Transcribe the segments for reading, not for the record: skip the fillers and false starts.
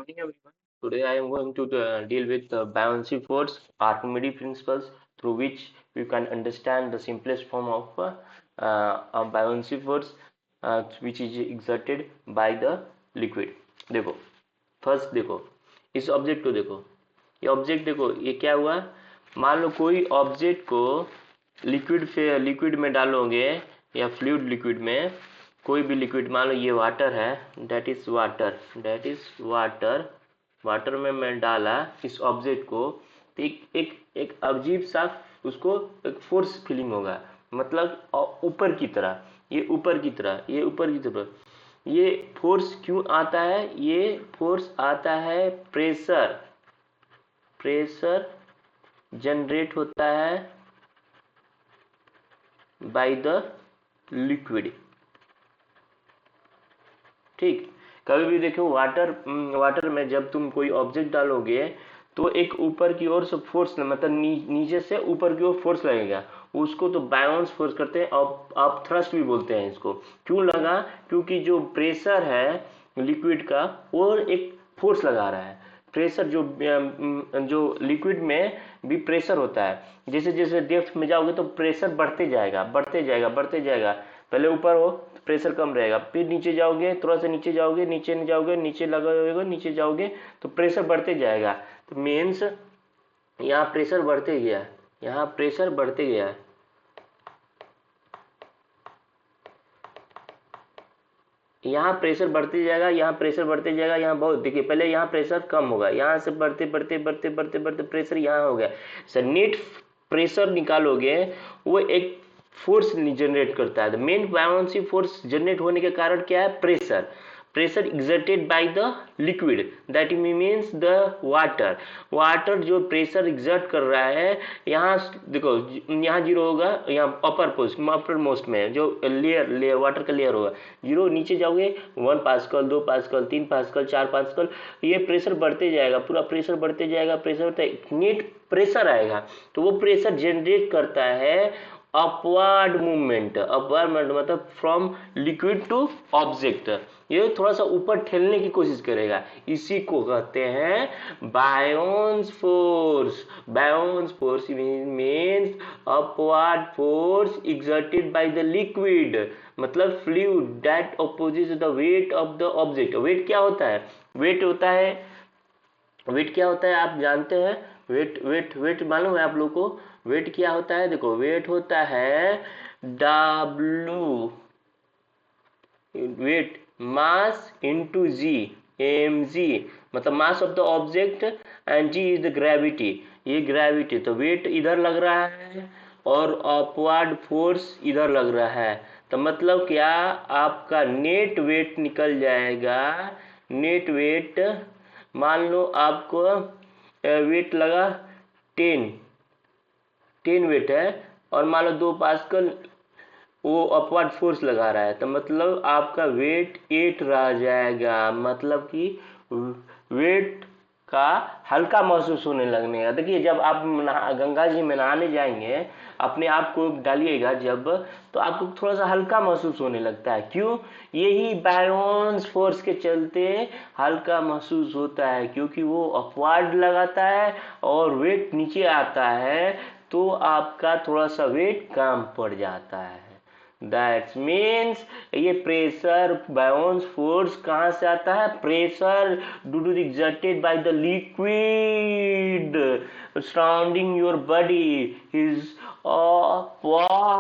Morning everyone. Today I am going to deal with the buoyancy force, Archimedes principles, through which you can understand the simplest form of a buoyancy force, which is exerted by the liquid. देखो, first देखो, इस object को देखो, ये object देखो, ये क्या हुआ? मान लो कोई ऑब्जेक्ट को लिक्विड में डालोगे या फ्लूइड लिक्विड में, कोई भी लिक्विड, मान लो ये वाटर है, दैट इज वाटर वाटर में मैं डाला इस ऑब्जेक्ट को, तो एक अजीब सा उसको एक फोर्स फीलिंग होगा, मतलब ऊपर की तरह, ये फोर्स क्यों आता है? ये फोर्स आता है, प्रेशर जनरेट होता है बाय द लिक्विड। ठीक, कभी भी देखो वाटर में जब तुम कोई ऑब्जेक्ट डालोगे तो एक ऊपर की ओर से फोर्स, मतलब नीचे से ऊपर की ओर फोर्स लगेगा, उसको तो बायोन्स फोर्स करते हैं, आप थ्रस्ट भी बोलते हैं इसको। क्यों लगा? क्योंकि जो प्रेशर है लिक्विड का वो एक फोर्स लगा रहा है। प्रेशर जो लिक्विड में भी प्रेशर होता है, जैसे जैसे डेप्थ में जाओगे तो प्रेशर बढ़ते जाएगा, पहले ऊपर हो प्रेशर कम रहेगा, फिर नीचे जाओगे, थोड़ा सा नीचे जाओगे, नीचे नहीं जाओगे, नीचे लगाओगे, नीचे जाओगे तो प्रेशर बढ़ते जाएगा। तो मीन्स यहाँ प्रेशर बढ़ते गया, यहाँ प्रेशर बढ़ते जाएगा, यहाँ बहुत, देखिए पहले यहाँ प्रेशर कम होगा, यहाँ से बढ़ते प्रेशर यहाँ हो गया। सर नेट प्रेशर निकालोगे, वो एक फोर्स जनरेट करता है। मेन बायोन्सी फोर्स जनरेट होने के कारण क्या है? Pressure exerted by the liquid, that means the water जो प्रेशर exert कर रहा है, यहाँ देखो, यहाँ जीरो होगा, यहाँ अपर मोस्ट में जो लेयर वाटर का लेयर होगा जीरो, नीचे जाओगे 1 पास्कल, 2 पास्कल, 3 पास्कल, 4 पास्कल, ये प्रेशर बढ़ते जाएगा, पूरा प्रेशर बढ़ते जाएगा, नेट प्रेशर आएगा, तो वो प्रेशर जनरेट करता है अपवर्ड मूवमेंट मतलब फ्रॉम लिक्विड टू ऑब्जेक्ट, ये थोड़ा सा ऊपर ठेलने की कोशिश करेगा, इसी को कहते हैं buoyant force means upward force exerted by the liquid, मतलब fluid that opposes the weight of the object. Weight क्या होता है? वेट क्या होता है आप जानते हैं? वेट मालूम है आप लोग को? वेट क्या होता है? देखो, वेट होता है W, वेट मास इंटू जी, mg, मतलब mass of the object, and g is the gravity, ये ग्रेविटी। तो वेट इधर लग रहा है और अपवर्ड फोर्स इधर लग रहा है, तो मतलब क्या? आपका नेट वेट निकल जाएगा। नेट वेट, मान लो आपको वेट लगा 10 वेट है, और मान लो 2 पास्कल वो अपवर्ड फोर्स लगा रहा है, तो मतलब आपका वेट 8 रह जाएगा, मतलब कि वेट का हल्का महसूस होने लगने का। देखिए जब आप गंगा जी में नहाने जाएंगे, अपने आप को डालिएगा जब, तो आपको थोड़ा सा हल्का महसूस होने लगता है। क्यों? यही बायोन्स फोर्स के चलते हल्का महसूस होता है, क्योंकि वो अपवर्ड लगाता है और वेट नीचे आता है, तो आपका थोड़ा सा वेट कम पड़ जाता है। दैट मीन्स ये प्रेशर बायोन्स फोर्स कहाँ से आता है? Pressure due to exerted by the liquid surrounding your body is upwarding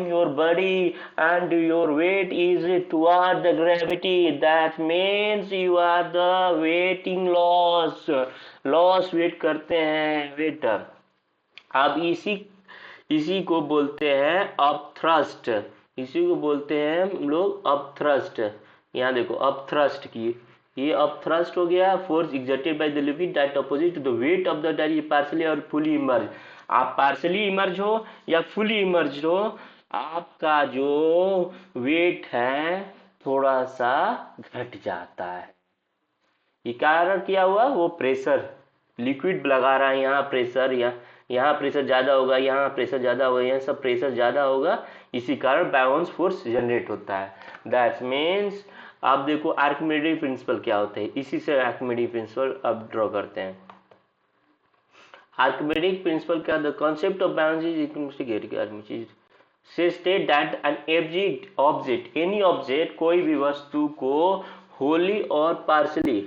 your body, and your weight is toward the gravity. That means you are the weighting loss weight करते हैं wait. अब इसी को बोलते हैं अपथ्रस्ट, हम लोग upthrust. यहाँ देखो अपथ्रस्ट की, ये अपथ्रस्ट हो गया, force exerted by the liquid that opposite to the weight of the that is partially और fully immerse। आप पार्सली इमर्ज हो या फुली इमर्ज हो, आपका जो वेट है थोड़ा सा घट जाता है। ये कारण क्या हुआ? वो प्रेशर लिक्विड लगा रहा है, यहाँ प्रेशर ज्यादा होगा, यहाँ प्रेशर ज्यादा होगा, यहाँ सब प्रेशर ज्यादा होगा, इसी कारण बायोन्स फोर्स जनरेट होता है। दैट मीन्स आप देखो आर्किमिडीज प्रिंसिपल क्या होते हैं, इसी से आर्किमिडीज प्रिंसिपल अब ड्रॉ करते हैं। आर्किमिडीज प्रिंसिपल क्या, द कॉन्सेप्ट ऑफ बायोलॉजी से state that an any object कोई भी वस्तु को होली और पार्शली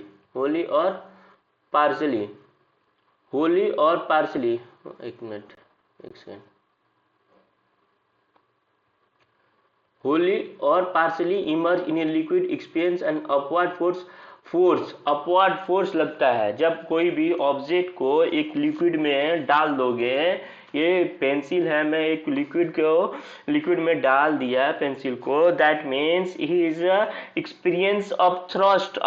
एक मिनट, एक सेकंड, होली और partially emerge in a liquid experience and upward force लगता है जब कोई भी ऑब्जेक्ट को एक लिक्विड में डाल दोगे। ये पेंसिल है, मैं एक लिक्विड में डाल दिया पेंसिल को, that means he is experience of thrust,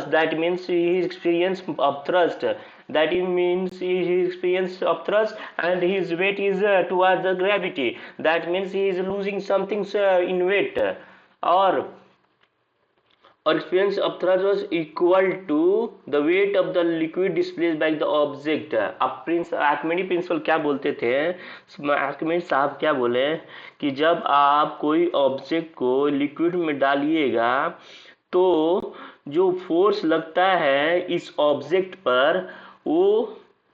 that means he is experience of thrust, that it means his experience of thrust, and his weight is towards the gravity, that means he is losing something in weight, or experience of thrust was equal to the weight of the liquid displaced by the object। अब Archimedes principal क्या बोलते थे, Archimedes साहब क्या बोले कि जब आप कोई ऑब्जेक्ट को लिक्विड में डालिएगा तो जो फोर्स लगता है इस ऑब्जेक्ट पर वो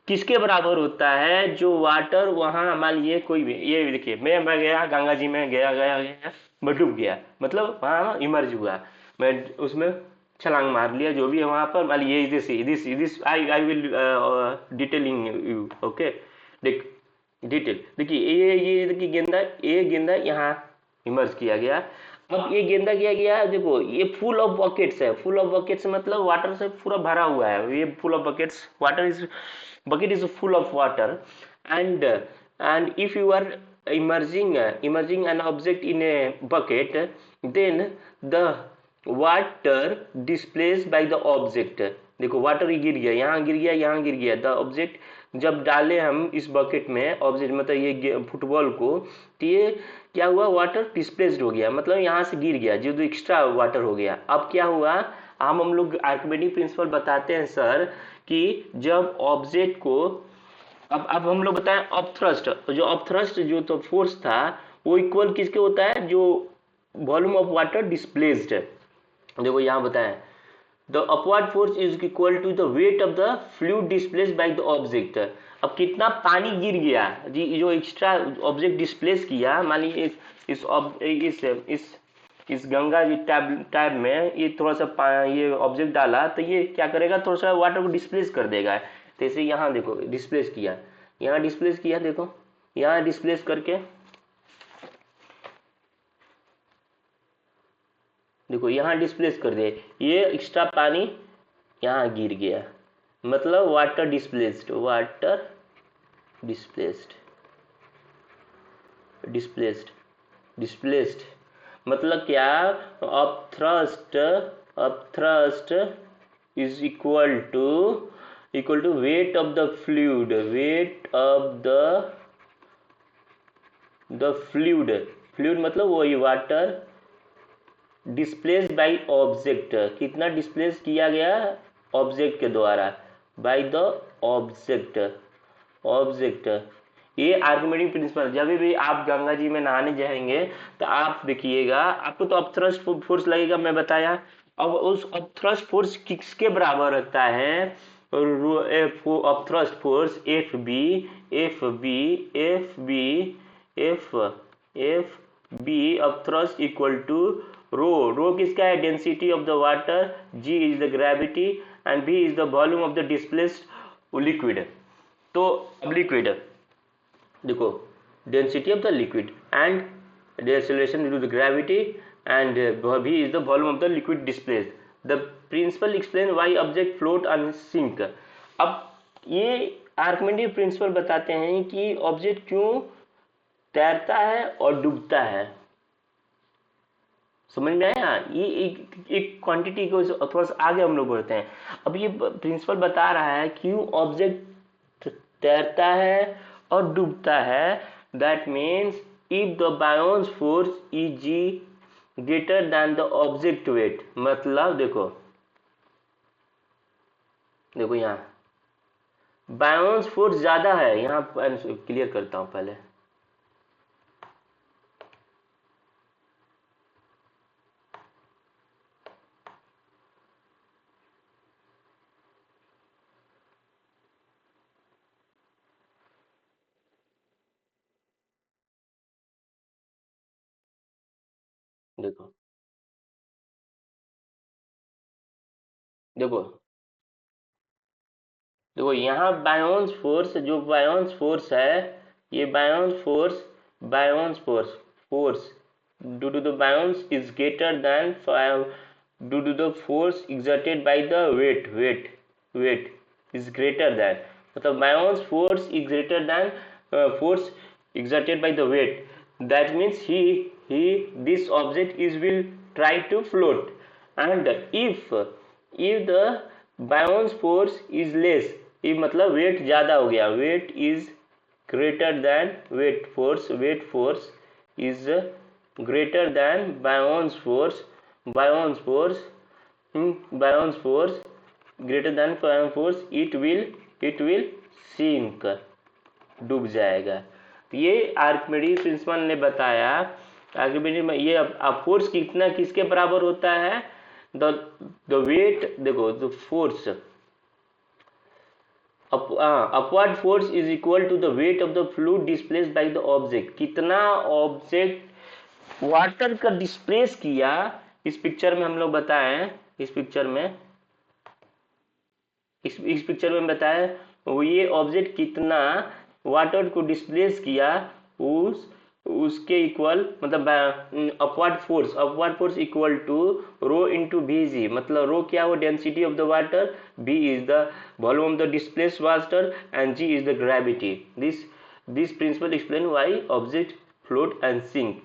किसके बराबर होता है, जो वाटर वहां मान लीजिए कोई भी, ये देखिए मैं गया गंगा जी में गया मैं डूब गया, मतलब वहां इमर्ज हुआ, मैं उसमें छलांग मार लिया, जो भी है वहां पर मान लीजिए this I will detailing you, okay. Detail देखिए, ये देखिए गेंदा यहाँ इमर्ज किया गया। अब ये गेंदा किया गया, देखो ये फुल ऑफ बकेट्स है, फुल ऑफ बकेट्स मतलब वाटर से पूरा भरा हुआ है, ये full of buckets, bucket is full of water, and if you are immersing an object in a bucket, then the water displaced by the object, देखो water गिर गया, यहाँ गिर गया, यहाँ गिर गया, द ऑब्जेक्ट जब डाले हम इस बकेट में ऑब्जेक्ट मतलब ये फुटबॉल को, तो ये क्या हुआ, वाटर डिस्प्लेस्ड हो गया, मतलब यहाँ से गिर गया, जो एक्स्ट्रा वाटर हो गया। अब क्या हुआ, हम लोग आर्किमिडीज प्रिंसिपल बताते हैं सर कि जब ऑब्जेक्ट को अब हम लोग बताएं ऑफ थ्रस्ट, जो ऑफ थ्रस्ट जो तो फोर्स था वो इक्वल किसके होता है, जो वॉल्यूम ऑफ वाटर डिस्प्लेस्ड है। देखो यहाँ बताएं, the upward force is equal to the weight of the fluid displaced by the object. अब कितना पानी गिर गया जी, जो एक्स्ट्रा ऑब्जेक्ट डिस्प्लेस किया, मान लीजिए इस गंगा जी टैब में ये थोड़ा सा ये ऑब्जेक्ट डाला, तो ये क्या करेगा, थोड़ा सा वाटर को डिस्प्लेस कर देगा। तो इसे यहाँ देखो डिस्प्लेस किया, यहाँ डिस्प्लेस किया, देखो यहाँ डिस्प्लेस करके देखो यहाँ डिस्प्लेस कर दे, ये एक्स्ट्रा पानी यहाँ गिर गया, मतलब वाटर डिस्प्लेस्ड मतलब क्या, अब thrust is equal to weight of the fluid, fluid मतलब वही वाटर डिस्प्लेस बाय ऑब्जेक्ट, कितना डिस्प्लेस किया गया ऑब्जेक्ट के द्वारा, बाय द ऑब्जेक्ट। ये आर्किमिडीज प्रिंसिपल, जब भी आप गंगा जी में नहाने जाएंगे तो आप देखिएगा, आपको तो अपथ्रस्ट फोर्स लगेगा, मैं बताया। अब उस अपथ्रस्ट फोर्स किसके बराबर रहता है, upthrust force F B upthrust equal to rho किसका है, density of the water, g is the gravity, and B is the volume of the displaced liquid. तो अब लिक्विड देखो, density of the liquid and deceleration due to the gravity, and v is the volume of the liquid displaced. The principle explain why object float and sink। अब ये Archimedes principal बताते हैं कि object क्यों तैरता है और डूबता है। समझ में आया, ये एक क्वांटिटी को थोड़ा सा आगे हम लोग बढ़ते हैं। अब ये प्रिंसिपल बता रहा है क्यों ऑब्जेक्ट तैरता है और डूबता है, that means if the Bion's force is G greater than the object weight, मतलब देखो यहाँ Bion's force ज्यादा है, यहाँ क्लियर करता हूं पहले, देखो देखो देखो यहाँ बायोन्स फोर्स, जो बायोन्स फोर्स है, ये buoyant force due to the buoyant is greater than due to the force exerted by the weight is greater than, मतलब बायोन्स force is greater than force exerted by the weight. That means he this object is will try to float, and if the buoyant force is less, ये मतलब weight ज़्यादा हो गया, weight is greater than weight force is greater than buoyant force greater than buoyant force, it will sink, डूब जाएगा। तो ये Archimedes principal ने बताया। आर्किमिडीज में ये अब फोर्स कितना किसके बराबर होता है, द वेट, देखो the force upward force is equal to the weight of the fluid displaced by the object. कितना ऑब्जेक्ट वाटर का डिस्प्लेस किया, इस पिक्चर में हम लोग बताएं, इस पिक्चर में बताएं वो ये ऑब्जेक्ट कितना वाटर को डिस्प्लेस किया, उसके इक्वल, मतलब upward force equal to rho into V g. मतलब रो क्या हो, density of the water, v is the volume of the displaced water and g is the gravity. This principle explain why object float and sink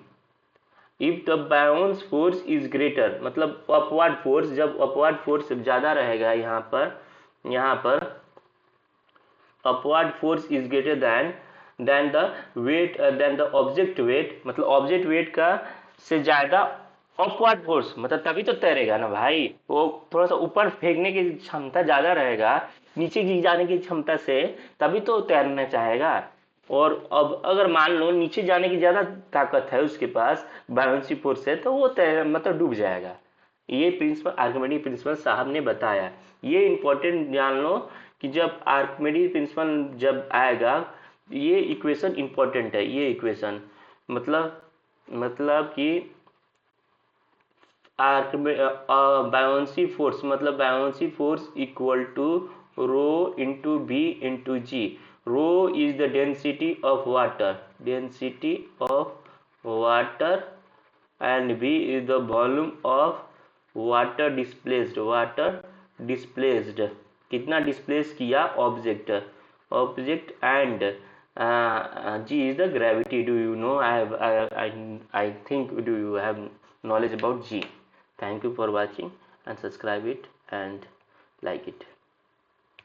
if the buoyant force is greater. मतलब upward force, जब upward force ज्यादा रहेगा, यहाँ पर upward force is greater than the object weight, मतलब object weight का से ज्यादा अपवर्ड फोर्स, मतलब तभी तो तैरेगा ना भाई। वो थोड़ा सा ऊपर फेंकने की क्षमता ज्यादा रहेगा नीचे गिर जाने की क्षमता से, तभी तो तैरना चाहेगा। और अब अगर मान लो नीचे जाने की ज्यादा ताकत है उसके पास, बायोन्सी फोर्स से, तो वो मतलब डूब जाएगा। ये प्रिंसिपल आर्किमिडीज प्रिंसिपल साहब ने बताया। ये इंपॉर्टेंट जान लो कि जब आर्किमिडीज प्रिंसिपल जब आएगा, ये इक्वेशन इंपॉर्टेंट है। ये इक्वेशन मतलब कि बायोन्सी फोर्स, मतलब buoyancy force equal to rho into B into G. Rho is the density of water and v is the volume of water displaced, कितना डिस्प्लेस किया object and g is the gravity. Do you know, I think, do you have knowledge about g? Thank you for watching and subscribe it and like it.